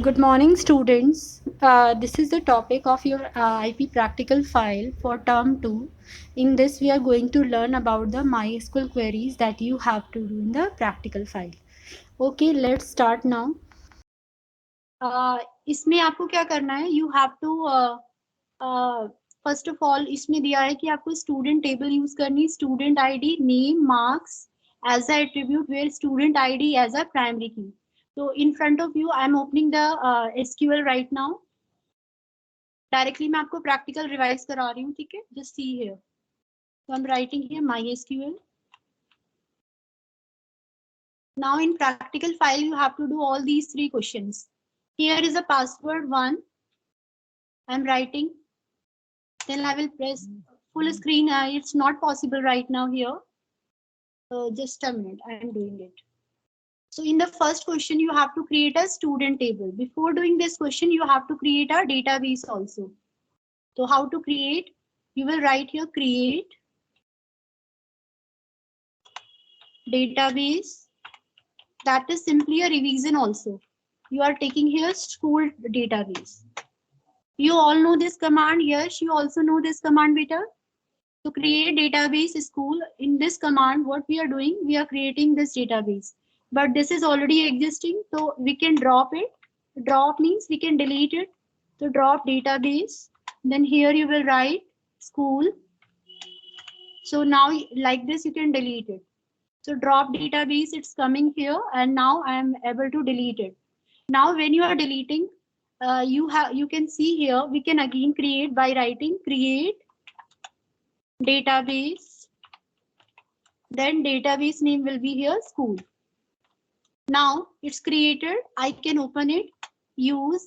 Good morning, students. This is the topic of your IP practical file for term 2. In this, we are going to learn about the MySql queries that you have to do in the practical file. Okay, let's start now. इसमें आपको क्या करना है? You have to first of all इसमें दिया है कि आपको student table use करनी, student ID, name, marks as a attribute where student ID as a primary key. So in front of you, I am opening the SQL right now. Directly मैं आपको practical revise करा रही हूँ, ठीक है? Just see here. So I'm writing here MySql. Now in practical file you have to do all these three questions. Here is a password one. I'm writing. Then I will press full screen. It's not possible right now here. Just a minute. I am doing it. So in the first question you have to create a student table. Before doing this question you have to create a database also. So how to create? You will write here create database. That is simply a revision also. You are taking here school database. You all know this command. Yes, you also know this command, beta. To create database school, in this command, what we are doing, we are creating this database. But this is already existing, so we can drop it. Drop means we can delete it. So drop database. Then here you will write school. So now like this you can delete it. So drop database, it's coming here, and now I am able to delete it. Now when you are deleting, you can see here, we can again create by writing create database. Then database name will be here school. Now it's created, I can open it, use,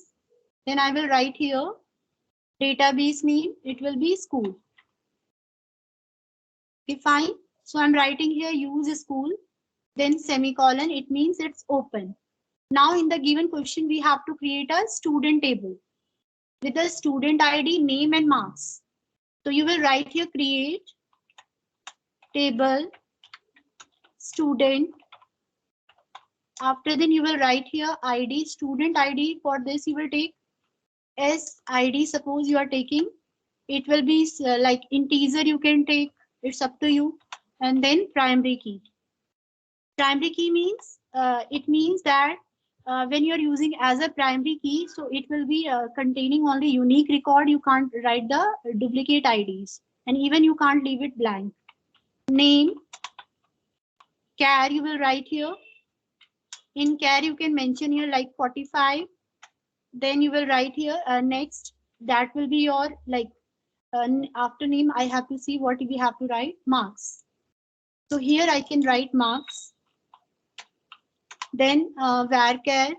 then I will write here database name, it will be school. Okay, fine. So I'm writing here use school, then semicolon, it means it's open. Now in the given question, we have to create a student table with a student ID, name and marks. So you will write here create table student. After then you will write here ID, student ID. For this you will take SID. Suppose you are taking, it will be like integer you can take, it's up to you. And then primary key. Primary key means, it means that when you are using as a primary key, so it will be containing only unique record. You can't write the duplicate IDs, and even you can't leave it blank. Name, char you will write here. In char you can mention here like 45. Then you will write here next. That will be your like after name. I have to see what we have to write. Marks. So here I can write marks. Then varchar.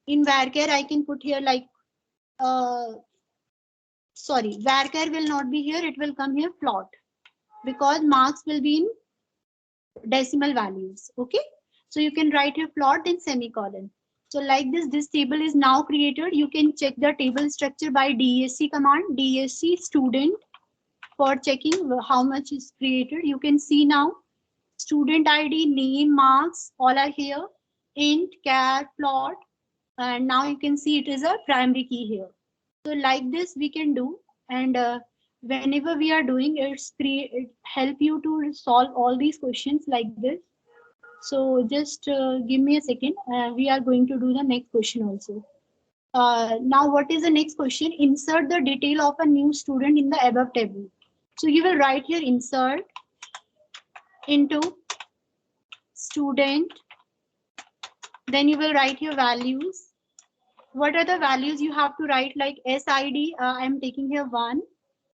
In varchar I can put here like sorry, varchar will not be here, it will come here float, because marks will be in decimal values. Okay, so you can write here float then semicolon. So like this table is now created. You can check the table structure by DSC command, DSC student, for checking how much is created. You can see now student ID, name, marks, all are here, int, char, float, and now you can see it is a primary key here. So like this we can do, and whenever we are doing it help you to solve all these questions like this. So just give me a second. We are going to do the next question also. Now what is the next question? Insert the detail of a new student in the above table. So you will write here insert into student. Then you will write your values. What are the values you have to write? Like SID, I'm taking here 1,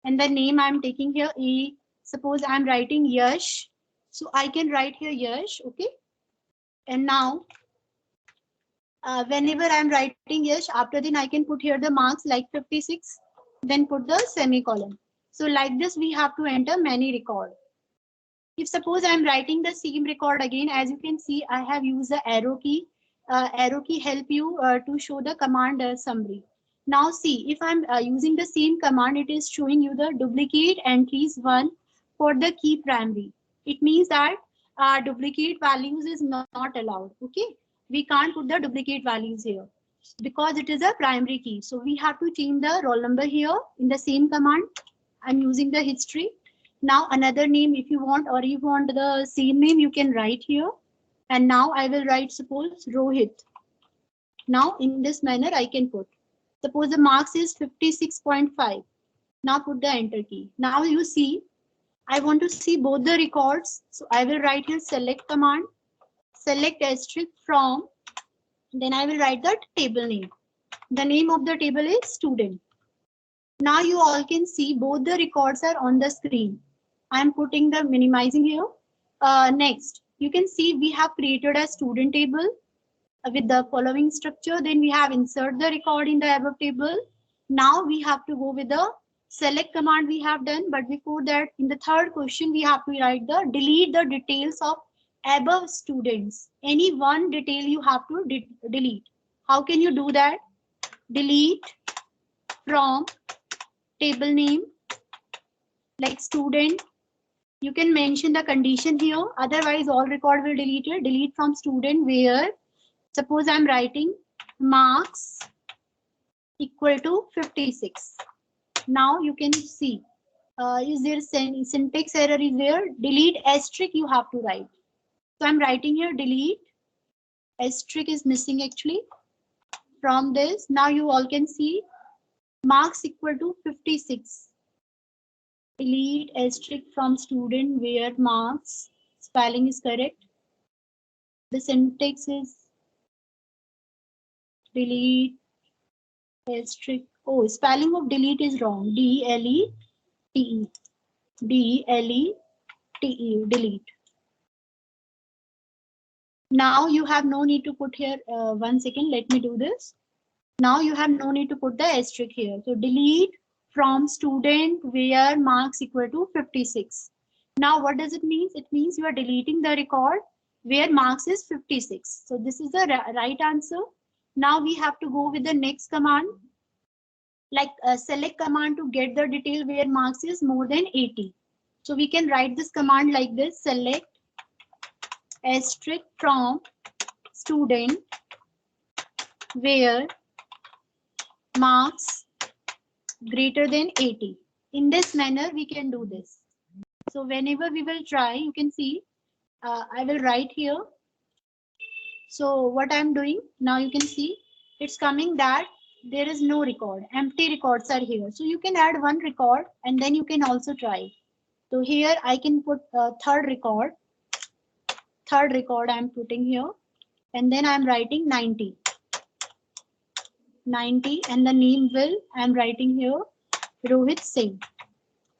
and the name I'm taking here E. Suppose I'm writing Yash, so I can write here Yash. Okay, and now whenever I'm writing Yash, after then I can put here the marks like 56, then put the semicolon. So like this we have to enter many record. If suppose I'm writing the same record again, as you can see, I have used the arrow key. Arrow key help you to show the command summary. Now see, if I'm using the same command, it is showing you the duplicate entries 1 for the key primary. It means that duplicate values is not allowed. Okay, We can't put the duplicate values here because it is a primary key. So we have to change the roll number here in the same command. I'm using the history. Now another name if you want, or you want the same name, you can write here. And now I will write, suppose, Rohit. Now in this manner I can put. Suppose the marks is 56.5. Now put the enter key. Now you see, I want to see both the records. So I will write here select command, select asterisk from, then I will write the table name. The name of the table is student. Now you all can see both the records are on the screen. I am putting the minimizing here. Next, you can see we have created a student table with the following structure. Then we have insert the record in the above table. Now we have to go with the select command we have done. But before that, in the third question, we have to write the delete the details of above students. Any one detail you have to delete. How can you do that? Delete from table name, like student. You can mention the condition here. Otherwise, all record will delete it. Delete from student where, suppose I'm writing marks equal to 56. Now you can see, is there syntax error is there? Delete asterisk you have to write. So I'm writing here delete, asterisk is missing actually from this. Now you all can see marks equal to 56. Delete asterisk from student where marks, spelling is correct. The syntax is delete asterisk. Oh, spelling of delete is wrong. D-L-E-T-E. D-L-E-T-E. Delete. Now you have no need to put here. 1 second. Let me do this. Now you have no need to put the asterisk here. So delete from student where marks equal to 56. Now what does it mean? It means you are deleting the record where marks is 56. So this is the right answer. Now we have to go with the next command, like select command to get the detail where marks is more than 80. So we can write this command like this, select asterisk from student where marks greater than 80. In this manner, we can do this. So whenever we will try, you can see, I will write here. So what I'm doing, now you can see, it's coming that there is no record. Empty records are here. So you can add one record and then you can also try. So here I can put third record. Third record I'm putting here. And then I'm writing 90. 90 and the name will, I'm writing here, Rohit Singh.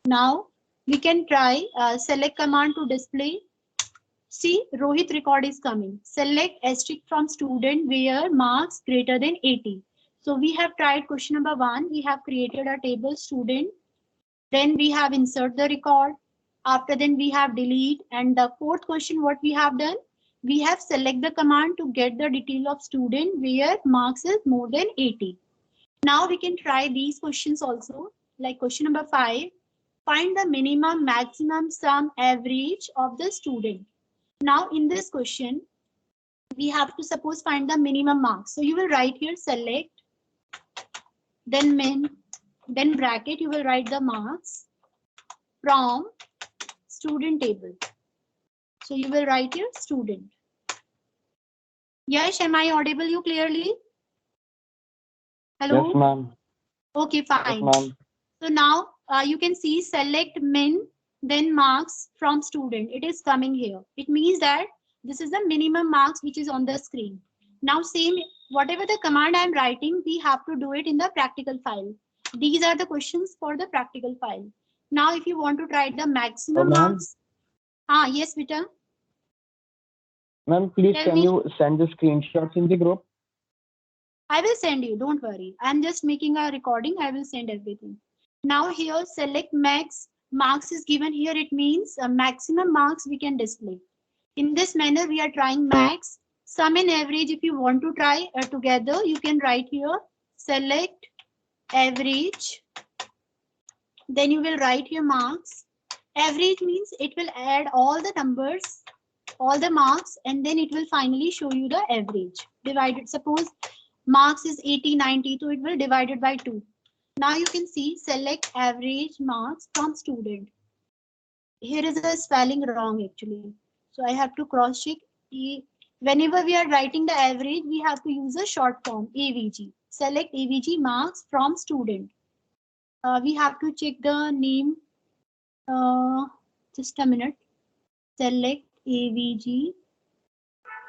Now we can try select command to display. See, Rohit record is coming. Select asterisk from student where marks greater than 80. So we have tried question number 1. We have created a table student. Then we have insert the record. After then we have delete. And the fourth question what we have done? We have select the command to get the detail of student where marks is more than 80. Now we can try these questions also. Like question number 5. Find the minimum, maximum, sum, average of the student. Now in this question, we have to suppose find the minimum marks. So you will write here select, then min, then bracket, you will write the marks from student table. So you will write here student. Yash, am I audible you clearly? Hello? Yes, ma'am. Okay, fine. Yes, ma'am. So now you can see select min, then marks from student. It is coming here. It means that this is the minimum marks which is on the screen. Now same, whatever the command I am writing, we have to do it in the practical file. These are the questions for the practical file. Now if you want to try the maximum marks. Yes, Vita. Ma'am, please Tell can me. you send the screenshots in the group? I will send you, don't worry. I'm just making a recording. I will send everything. Now here select max, marks is given here. It means maximum marks we can display. In this manner we are trying max, sum and average. If you want to try together, you can write here select average. Then you will write here marks. Average means it will add all the numbers all the marks, and then it will finally show you the average. Divided, suppose marks is 80, 90, so it will divide it by 2. Now you can see select average marks from student. Here is a spelling wrong actually. So I have to cross check. Whenever we are writing the average, we have to use a short form AVG. Select AVG marks from student. We have to check the name. Just a minute. Select AVG.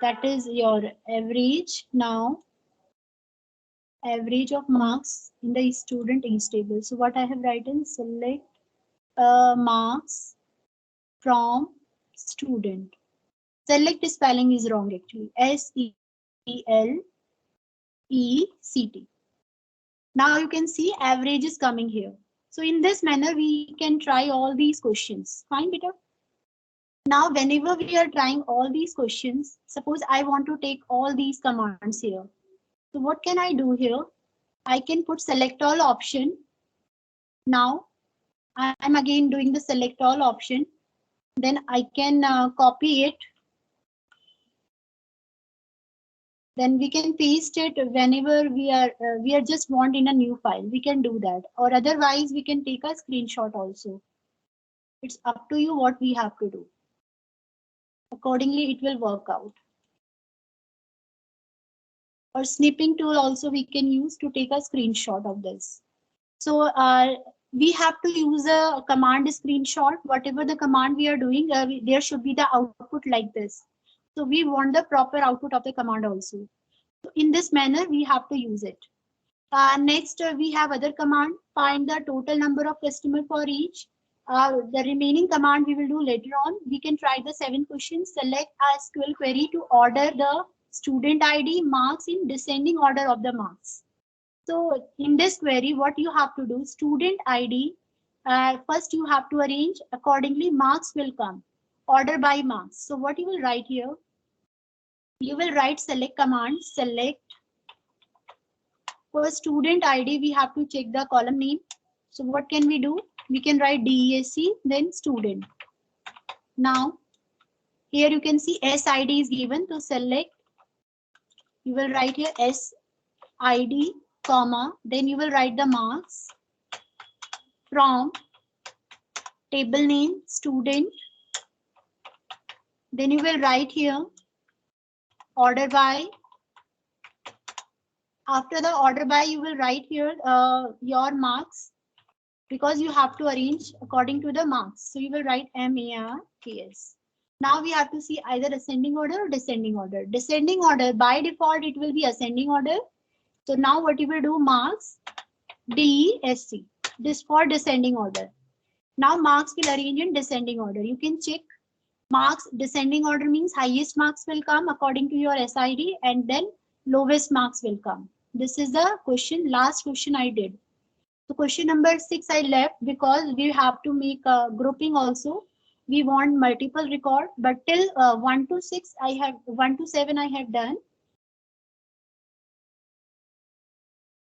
That is your average. Now average of marks in the student is table. So what I have written, select marks from student. Select spelling is wrong actually. SELECT. Now you can see average is coming here. So in this manner, we can try all these questions. Fine, beta. Now, whenever we are trying all these questions, suppose I want to take all these commands here. So what can I do here? I can put select all option. Now, I'm again doing the select all option. Then I can copy it. Then we can paste it whenever we are just want in a new file. We can do that, or otherwise we can take a screenshot also. It's up to you what we have to do. Accordingly, it will work out. Or snipping tool also we can use to take a screenshot of this. So we have to use a command screenshot. Whatever the command we are doing, there should be the output like this. So we want the proper output of the command also. So in this manner, we have to use it. Next, we have other command. Find the total number of customer for each. The remaining command we will do later on. We can try the 7 questions. Select a SQL query to order the student ID marks in descending order of the marks. So in this query, what you have to do, student ID, first you have to arrange accordingly, marks will come, order by marks. So what you will write here, you will write select command, select. For student ID, we have to check the column name. So what can we do? We can write DESC, then student. Now, here you can see SID is given to select. You will write here SID, comma, then you will write the marks from table name student. Then you will write here order by. After the order by, you will write here your marks, because you have to arrange according to the marks. So you will write MARKS. Now we have to see either ascending order or descending order. Descending order, by default, it will be ascending order. So now what you will do, marks DESC. This for descending order. Now marks will arrange in descending order. You can check marks descending order means highest marks will come according to your SID, and then lowest marks will come. This is the question, last question I did. So question number 6 I left because we have to make a grouping also. We want multiple record, but till 1 to 6 I have 1 to 7 I have done.